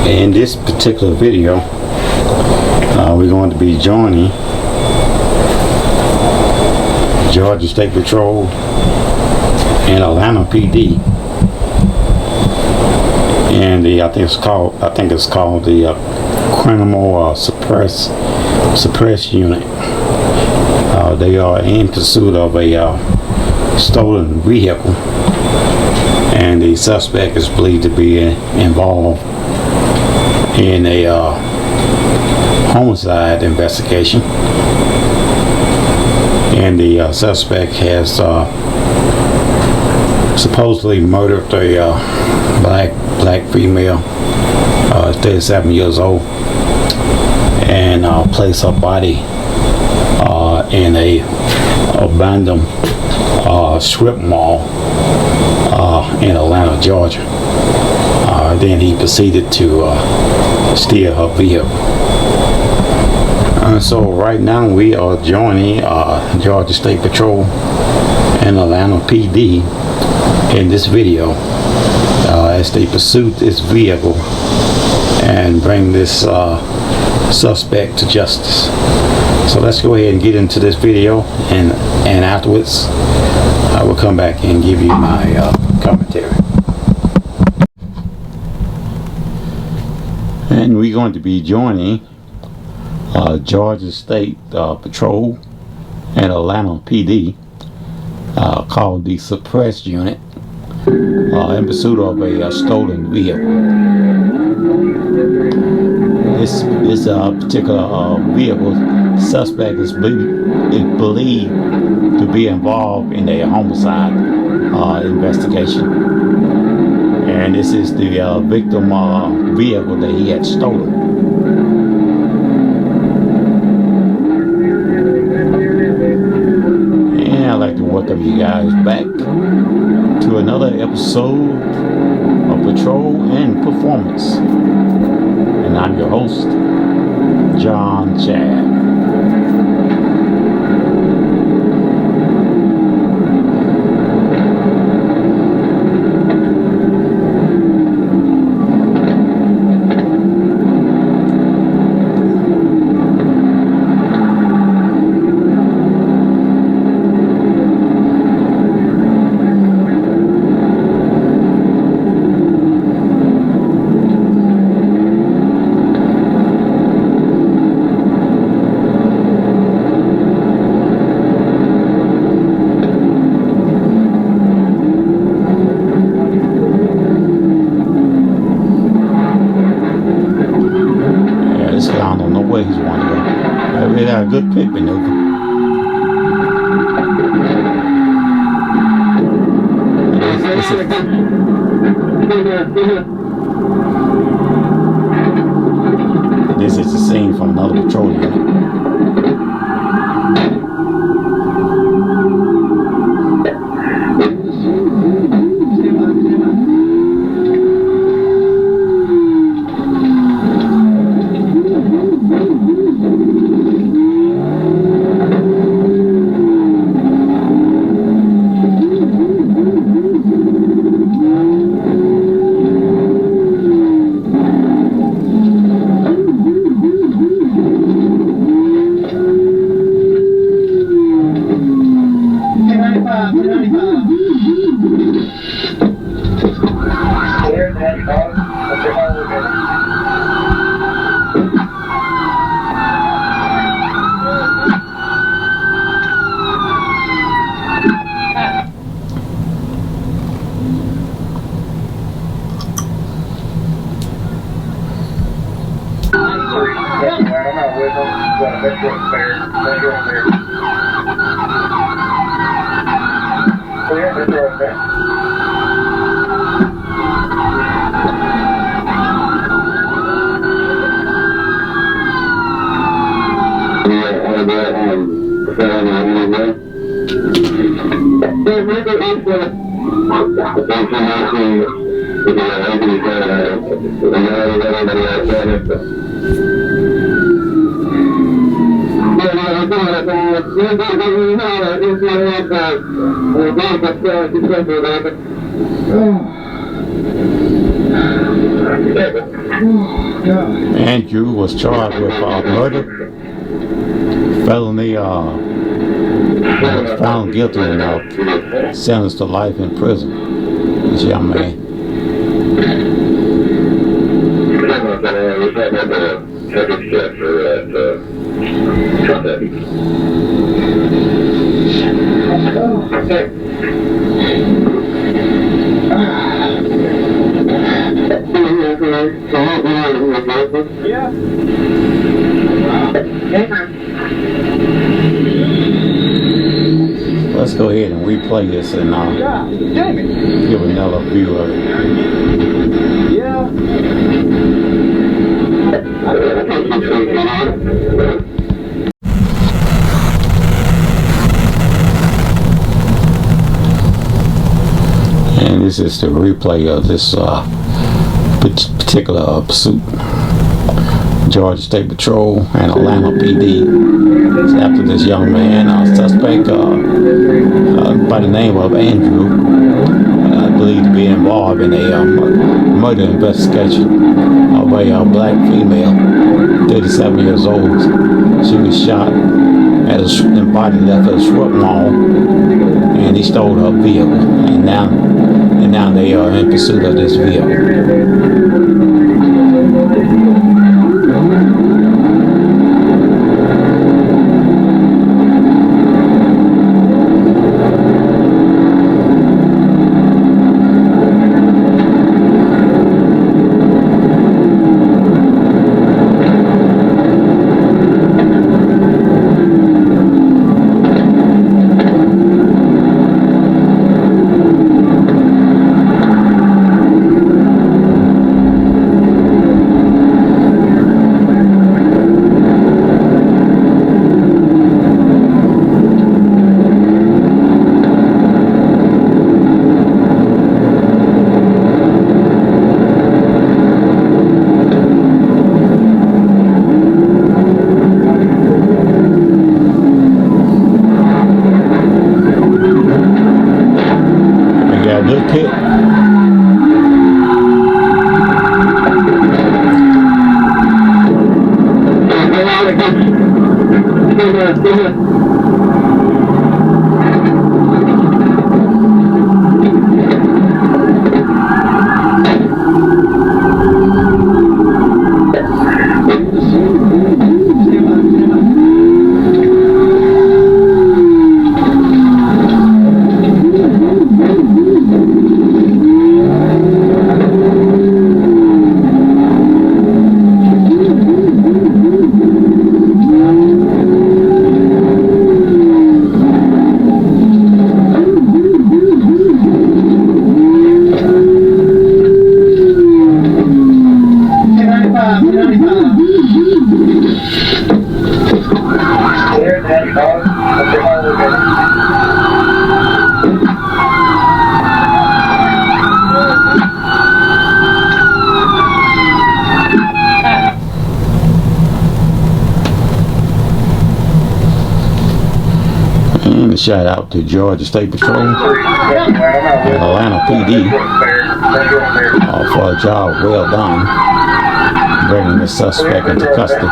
In this particular video, we're going to be joining Georgia State Patrol and Atlanta PD, and I think it's called the criminal suppress unit. They are in pursuit of a stolen vehicle, and the suspect is believed to be involved in a homicide investigation, and the suspect has supposedly murdered a black female, 37 years old, and placed her body in a abandoned strip mall in Atlanta, Georgia. Then he proceeded to steal her vehicle. So right now we are joining Georgia State Patrol and Atlanta PD in this video as they pursue this vehicle and bring this suspect to justice. So let's go ahead and get into this video, and afterwards I will come back and give you my commentary. And we're going to be joining Georgia State Patrol and Atlanta PD, called the suppress unit, in pursuit of a stolen vehicle. This particular vehicle suspect is believed to be involved in a homicide investigation, and this is the victim vehicle that he had stolen. And I'd like to welcome you guys back to another episode of Patrol and Performance, and I'm your host, John Chad. We got a good pit maneuver. This is a scene from another patrol unit. Andrew was charged with murder, felony, was found guilty and sentenced to life in prison. This young man. Yeah. Let's go ahead and replay this and give another view of it. Yeah. And this is the replay of this particular pursuit. Georgia State Patrol and Atlanta PD. It's after this young man, suspect by the name of Andrew, believed to be involved in a murder investigation of a black female, 37 years old. She was shot and body left at a strip mall, and he stole her vehicle. And now they are in pursuit of this vehicle. And a shout out to Georgia State Patrol and Atlanta PD for a job well done bringing the suspect into custody.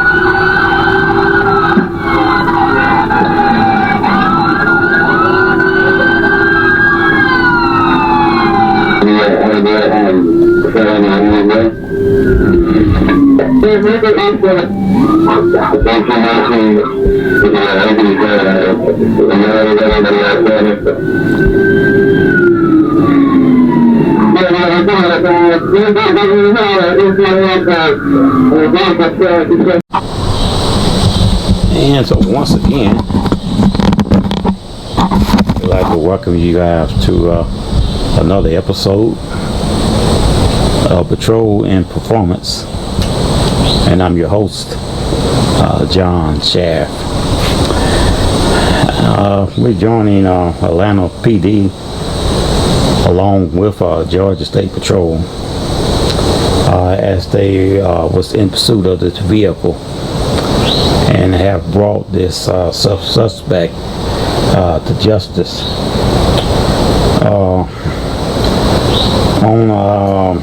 And so once again, I'd like to welcome you guys to another episode of Patrol and Performance, and I'm your host, John Shaft. We're joining Atlanta PD along with Georgia State Patrol as they was in pursuit of this vehicle and have brought this suspect to justice. On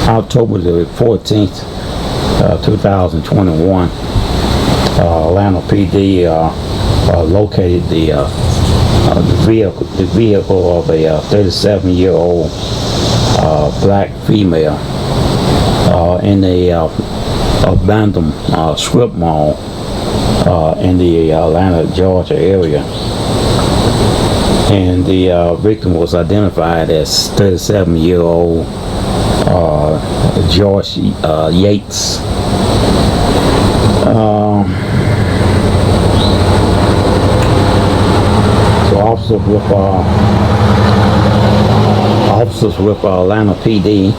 October the 14th, 2021, Atlanta PD located the vehicle of a 37-year-old black female in a abandoned strip mall in the Atlanta, Georgia area. And the victim was identified as 37-year-old George Yates. So officers with Atlanta PD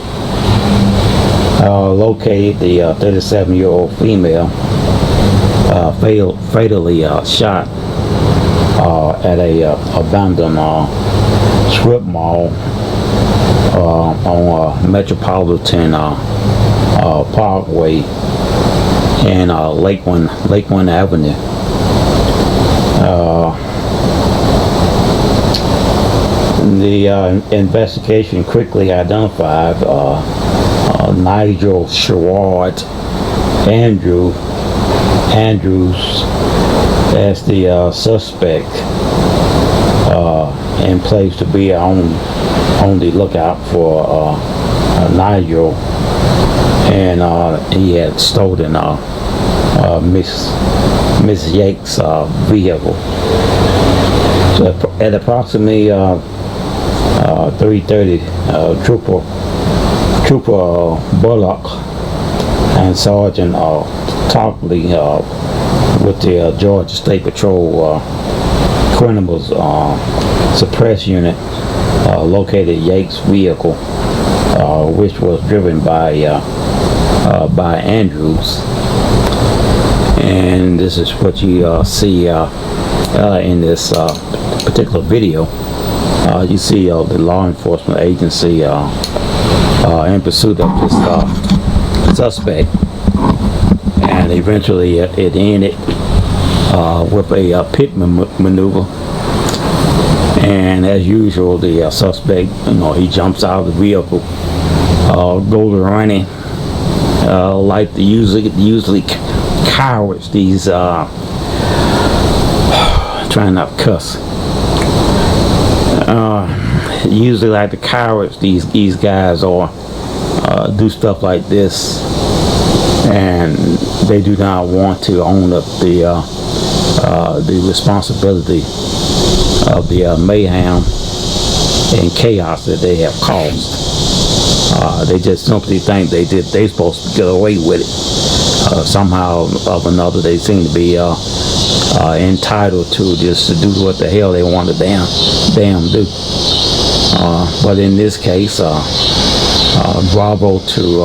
located the 37-year-old female fatally shot at a abandoned strip mall on Metropolitan Parkway and Lakeland Avenue. The investigation quickly identified Nigel Sherrod Andrews as the suspect in place to be on the lookout for Nigel, and he had stolen Miss Yates' vehicle. So at approximately 3:30, Trooper Bullock and Sergeant Talkley with the Georgia State Patrol criminals suppress unit located Yates' vehicle, which was driven by Andrews. And this is what you see in this particular video. You see the law enforcement agency in pursuit of this suspect, and eventually it ended with a pit maneuver. And as usual, the suspect, he jumps out of the vehicle, goes running like the usually cowards. These trying not to cuss. Usually like the cowards, these guys are do stuff like this, and they do not want to own up the responsibility of the mayhem and chaos that they have caused. They just simply think they supposed to get away with it. Somehow or another, they seem to be entitled to just to do what the hell they want to damn do. But in this case, bravo to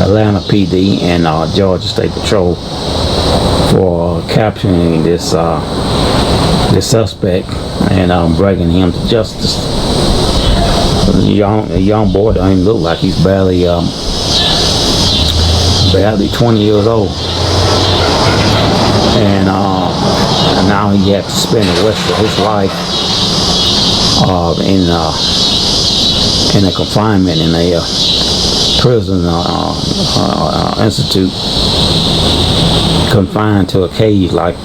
Atlanta PD and Georgia State Patrol for capturing this suspect and bringing him to justice. A young boy don't even look like he's barely 20 years old, and now he has to spend the rest of his life in a confinement in a prison institute, confined to a cage like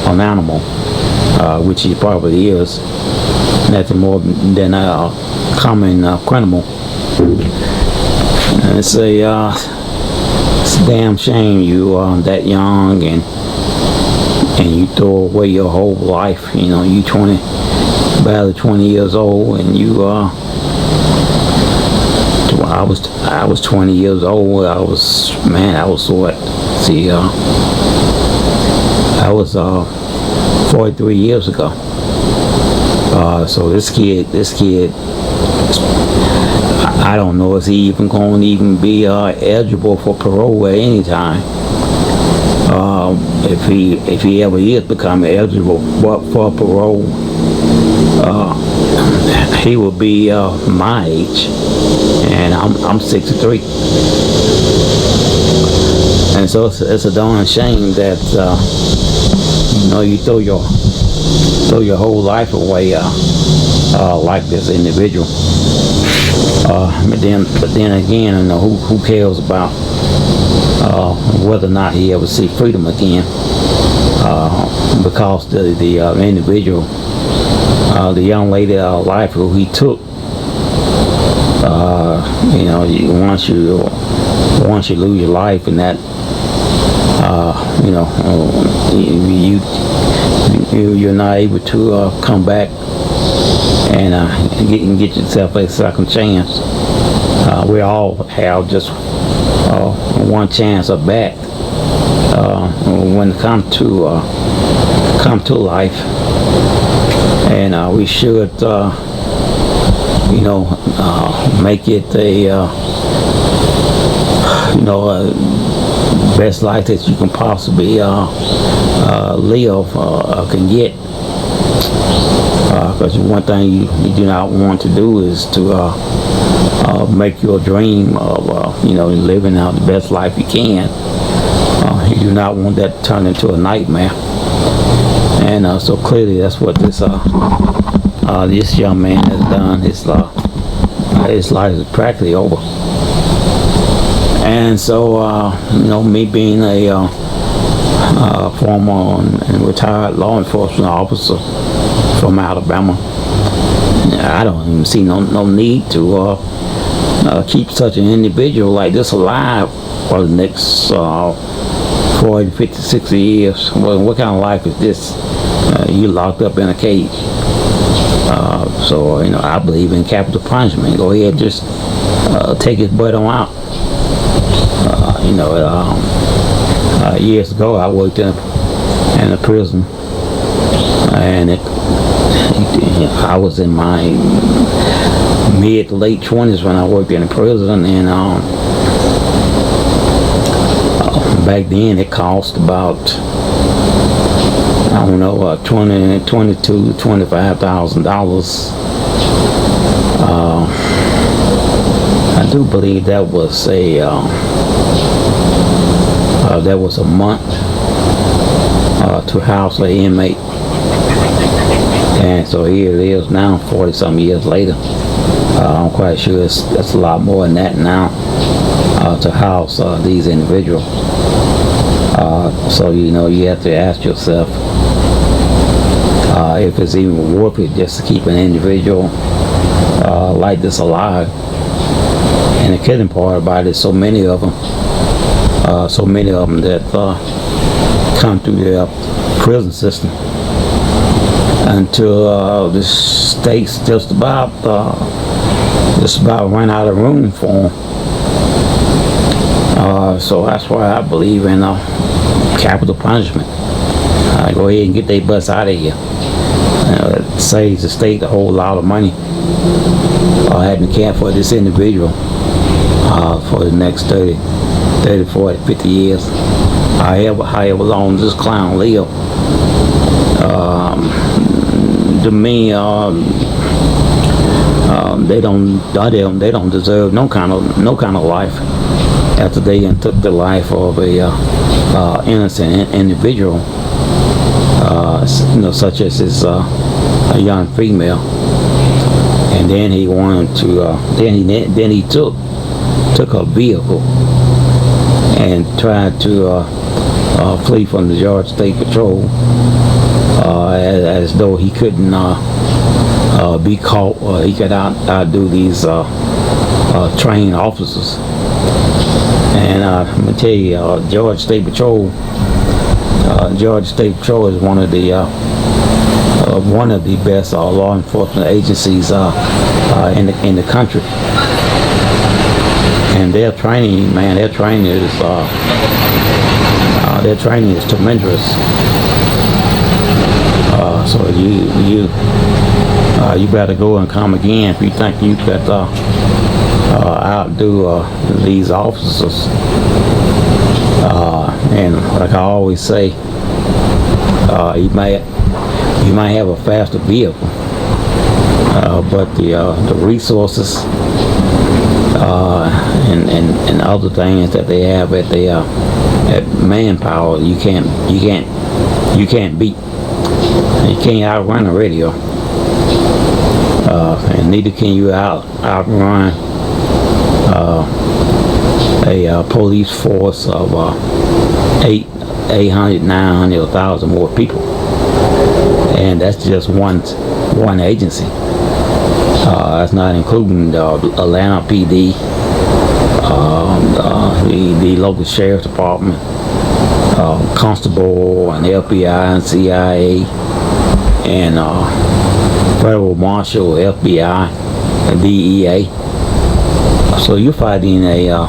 an animal, which he probably is, nothing more than a common criminal. And it's a damn shame you are that young and you throw away your whole life. You barely 20 years old, and I was 20 years old. I was what? See, I was 43 years ago. So this kid, I don't know if he even going to even be eligible for parole at any time. If he ever is become eligible for parole, he will be my age, and I'm 63. And so it's a darn shame that you throw your whole life away like this individual. But then again, you know, who cares about whether or not he ever see freedom again? Because the individual, the young lady life who he took, you know, once you lose your life, and that, you know, you're not able to come back and get yourself a second chance. We all have just one chance at bat when it comes to life, and we should, you know, make it a you know, best life that you can possibly live can get. Because one thing you do not want to do is to make your dream of you know, living out the best life you can. You do not want that to turn into a nightmare. And so clearly that's what this young man has done. His life is practically over. And so you know, me being a former and retired law enforcement officer from Alabama, I don't even see no need to keep such an individual like this alive for the next 40, 50, 60 years. Well, what kind of life is this? You locked up in a cage. So, you know, I believe in capital punishment. Go ahead, just take his butt on out. You know, years ago I worked in a prison, and I was in my mid to late 20s when I worked in a prison, and back then it cost about, I don't know, $25,000. I do believe that was a month to house an inmate. And so here it is now, 40-some years later. I'm quite sure it's a lot more than that now to house these individuals. So, you know, you have to ask yourself if it's even worth it just to keep an individual like this alive. And the killing part about it, so many of them that come through their prison system until the state's just about run out of room for them. So that's why I believe in capital punishment. Go ahead and get their butts out of here. It saves the state a whole lot of money having to care for this individual for the next 30, 40, 50 years. However long this clown live. To me, they don't deserve no kind of life after they took the life of a innocent individual, you know, such as this a young female. And then he wanted to then he took her vehicle and tried to flee from the Georgia State Patrol, as though he couldn't be caught, or he could outdo these trained officers. And I'm gonna tell you, Georgia State Patrol is one of the best law enforcement agencies in the country. And their training, man, their training is tremendous. So you better go and come again if you think you could outdo these officers. And like I always say, you might have a faster vehicle, but the resources and other things that they have at manpower, you can't beat. You can't outrun a radio. and neither can you outrun a police force of 800, 900, 1,000 more people, and that's just one agency. That's not including the Atlanta PD, the local sheriff's department, constable and FBI and CIA, and federal marshal, FBI, and DEA. So you're fighting a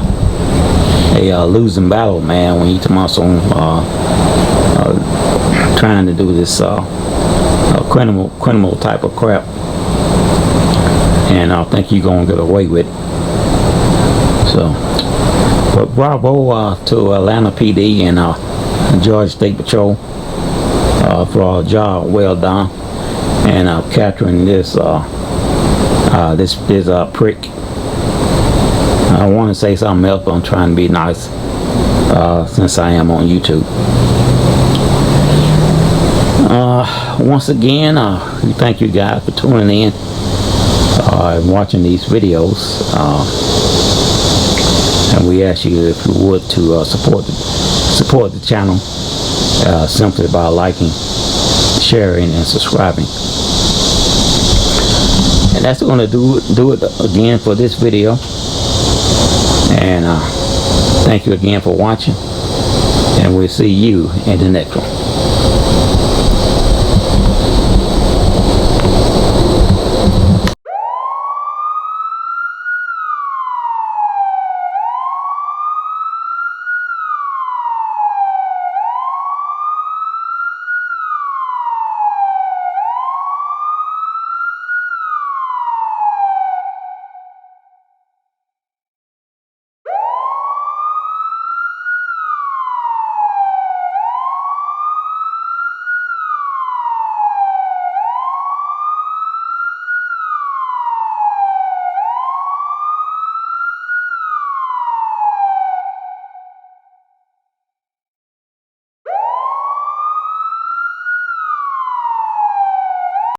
losing battle, man, when you come out trying to do this criminal type of crap, and I think you're gonna get away with it. So, but bravo to Atlanta PD and Georgia State Patrol for a job well done, and capturing this prick. I want to say something else, but I'm trying to be nice since I am on YouTube. Once again, we thank you guys for tuning in and watching these videos, and we ask you, if you would, to support the channel simply by liking, sharing, and subscribing. And that's going to do it again for this video. And thank you again for watching, and we'll see you in the next one.